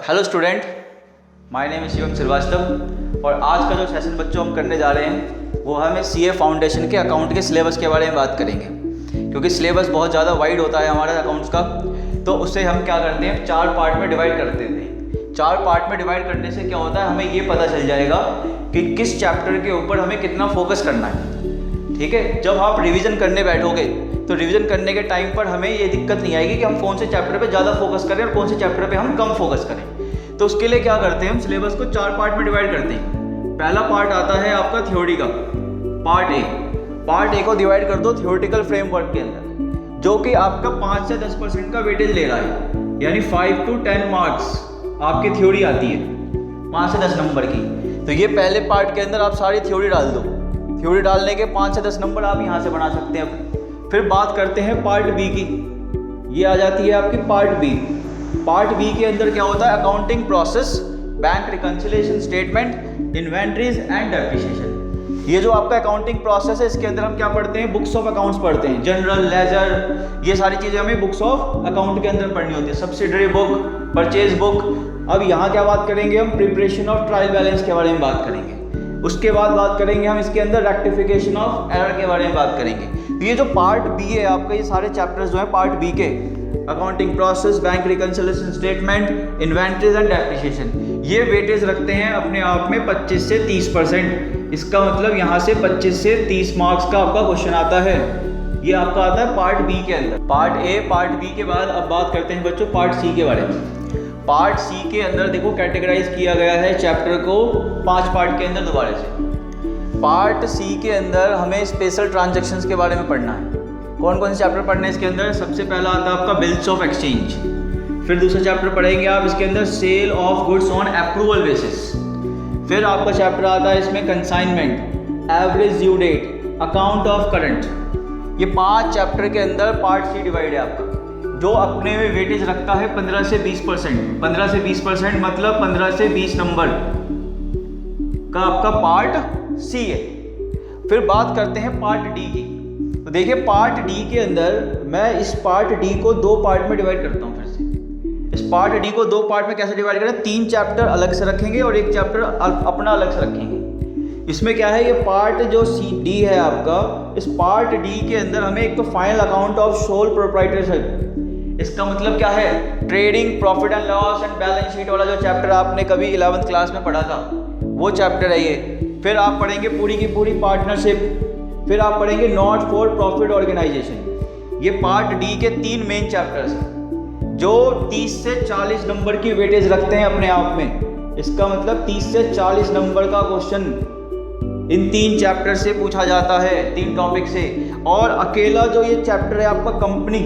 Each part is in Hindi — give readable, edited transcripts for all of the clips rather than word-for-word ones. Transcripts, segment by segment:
Hello student, my name is Shivam Shrivastava और आज का जो सेशन बच्चों हम करने जा रहे हैं वो हम सीए फाउंडेशन के अकाउंट के सिलेबस के बारे में बात करेंगे। क्योंकि सिलेबस बहुत ज़्यादा वाइड होता है हमारा अकाउंट्स का, तो उससे हम क्या करते हैं, 4 पार्ट में डिवाइड कर देते हैं। 4 पार्ट में डिवाइड करने से क्या होता है, हमें ये पता चल जाएगा कि किस चैप्टर के ऊपर हमें कितना फोकस करना है। ठीक है, जब आप रिवीजन करने बैठोगे तो रिवीजन करने के टाइम पर हमें ये दिक्कत नहीं आएगी कि हम कौन से चैप्टर पे ज़्यादा फोकस करें और कौन से चैप्टर पे हम कम फोकस करें। तो उसके लिए क्या करते हैं, हम सिलेबस को 4 पार्ट में डिवाइड करते हैं। पहला पार्ट आता है आपका थ्योरी का, पार्ट ए को डिवाइड कर दो थ्योरेटिकल फ्रेमवर्क के अंदर, जो कि आपका 5 से 10% का वेटेज ले रहा है, यानी 5 to 10 मार्क्स आपकी थ्योरी आती है 5 से 10 नंबर की। तो ये पहले पार्ट के अंदर आप सारी थ्योरी डाल दो। थ्योरी डालने के 5 से 10 नंबर आप यहाँ से बना सकते हैं। फिर बात करते हैं पार्ट बी की। ये आ जाती है आपकी पार्ट बी। पार्ट बी के अंदर क्या होता है, accounting process, bank reconciliation statement, inventories and depreciation. ये जो आपका अकाउंटिंग प्रोसेस है, इसके अंदर हम क्या पढ़ते हैं, बुक्स ऑफ अकाउंट्स पढ़ते हैं, जनरल लेजर, ये सारी चीज़ें हमें बुक्स ऑफ अकाउंट के अंदर पढ़नी होती है, सब्सिडरी बुक, परचेज बुक। अब यहाँ क्या बात करेंगे, हम प्रिपरेशन ऑफ ट्रायल बैलेंस के बारे में बात करेंगे। उसके बाद बात करेंगे हम इसके अंदर रेक्टिफिकेशन ऑफ एरर के बारे में बात करेंगे। तो ये जो पार्ट बी है आपका, ये सारे चैप्टर्स जो है पार्ट बी के, accounting process, bank reconciliation statement, inventories and depreciation, ये वेटेज रखते हैं अपने आप में 25 से 30%। इसका मतलब यहाँ से 25 से 30 मार्क्स का आपका क्वेश्चन आता है। ये आपका आता है पार्ट बी के अंदर। पार्ट ए, पार्ट बी के बाद अब बात करते हैं बच्चों पार्ट सी के बारे में। पार्ट सी के अंदर देखो कैटेगराइज किया गया है चैप्टर को 5 पार्ट के अंदर दोबारा से। पार्ट सी के अंदर हमें स्पेशल ट्रांजैक्शंस के बारे में पढ़ना है। कौन कौन से चैप्टर पढ़ने हैं इसके अंदर, सबसे पहला आता है आपका बिल्स ऑफ एक्सचेंज। फिर दूसरा चैप्टर पढ़ेंगे आप इसके अंदर sale of goods on approval basis. फिर आपका चैप्टर आता है इसमें consignment, average due date, account of current. ये 5 चैप्टर के अंदर पार्ट सी डिवाइड है आपका, जो अपने में वेटेज रखता है 15 से 20%। 15 से 20% मतलब 15 से 20 नंबर का आपका पार्ट सी है। फिर बात करते हैं पार्ट डी की। तो देखिए पार्ट डी के अंदर मैं इस पार्ट डी को 2 पार्ट में डिवाइड करता हूँ। फिर से इस पार्ट डी को 2 पार्ट में कैसे डिवाइड करें, 3 चैप्टर अलग से रखेंगे और 1 चैप्टर अपना अलग से रखेंगे। इसमें क्या है, ये पार्ट जो सी डी है आपका, इस पार्ट डी के अंदर हमें एक तो final account of sole proprietorship, इसका मतलब क्या है, trading profit and loss and balance sheet वाला जो चैप्टर आपने कभी 11th क्लास में पढ़ा था, वो चैप्टर है ये। फिर आप पढ़ेंगे पूरी की पूरी पार्टनरशिप। फिर आप पढ़ेंगे नॉट फॉर प्रॉफिट ऑर्गेनाइजेशन। ये पार्ट डी के 3 मेन चैप्टर्स हैं जो 30 से 40 नंबर की वेटेज रखते हैं अपने आप में। इसका मतलब 30 से 40 नंबर का क्वेश्चन इन 3 चैप्टर से पूछा जाता है, 3 टॉपिक से। और अकेला जो ये चैप्टर है आपका कंपनी,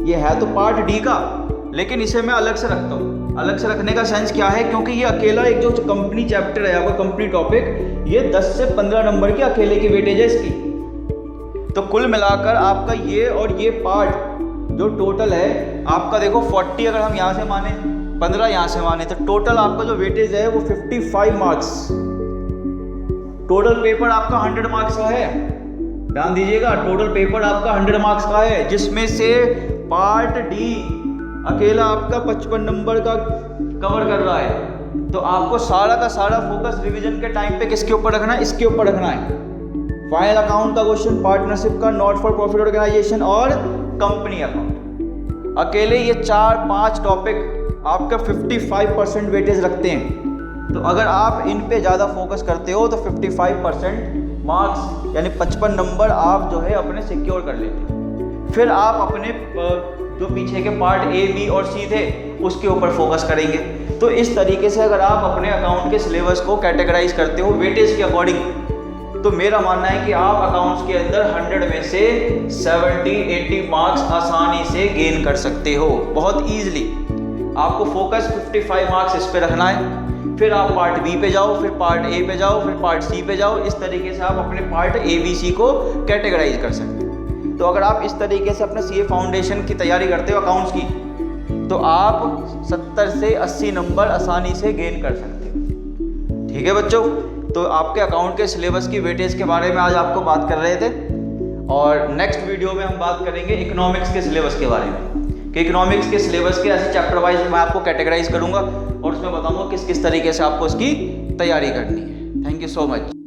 ये है तो पार्ट डी का, लेकिन इसे मैं अलग से रखता हूँ। अलग से रखने का सेंस क्या है, क्योंकि ये अकेला एक जो कंपनी चैप्टर है आपका, कंपनी टॉपिक, ये 10 से 15 नंबर की अकेले की वेटेज है इसकी। तो कुल मिलाकर आपका ये और ये पार्ट जो टोटल है आपका, देखो 40 अगर हम यहाँ से माने, 15 यहाँ से माने, तो टोटल आपका जो वेटेज है वो 55 मार्क्स। टोटल पेपर आपका 100 मार्क्स का है, ध्यान दीजिएगा। टोटल पेपर आपका 100 मार्क्स का है, जिसमें से पार्ट डी अकेला आपका 55 नंबर का कवर कर रहा है। तो आपको सारा का सारा फोकस रिवीजन के टाइम पे किसके ऊपर रखना है, इसके ऊपर रखना है। फाइनल अकाउंट का क्वेश्चन, पार्टनरशिप का, नॉट फॉर प्रॉफिट ऑर्गेनाइजेशन और कंपनी अकाउंट। अकेले ये 4-5 टॉपिक आपका 55% वेटेज रखते हैं। तो अगर आप इन पे ज़्यादा फोकस करते हो तो 55% मार्क्स यानी 55 नंबर आप जो है अपने सिक्योर कर लेते हो। फिर आप अपने जो पीछे के पार्ट ए, बी और सी थे उसके ऊपर फोकस करेंगे। तो इस तरीके से अगर आप अपने अकाउंट के सिलेबस को कैटेगराइज करते हो वेटेज के अकॉर्डिंग, तो मेरा मानना है कि आप अकाउंट्स के अंदर 100 में से 70-80 मार्क्स आसानी से गेन कर सकते हो, बहुत ईजिली। आपको फोकस 55 मार्क्स इस पे रखना है। फिर आप पार्ट बी पे जाओ, फिर पार्ट ए पे जाओ, फिर पार्ट सी पे जाओ। इस तरीके से आप अपने पार्ट ए, बी, सी को कैटेगराइज कर सकते हो। तो अगर आप इस तरीके से अपने सीए फाउंडेशन की तैयारी करते हो अकाउंट्स की, तो आप 70 से 80 नंबर आसानी से गेन कर सकते हो। ठीक है बच्चों, तो आपके अकाउंट के सिलेबस की वेटेज के बारे में आज आपको बात कर रहे थे। और नेक्स्ट वीडियो में हम बात करेंगे इकोनॉमिक्स के सिलेबस के बारे में। कि इकोनॉमिक्स के सिलेबस के ऐसे चैप्टर वाइज मैं आपको कैटेगराइज करूँगा और उसमें बताऊँगा किस किस तरीके से आपको इसकी तैयारी करनी है। Thank you so much.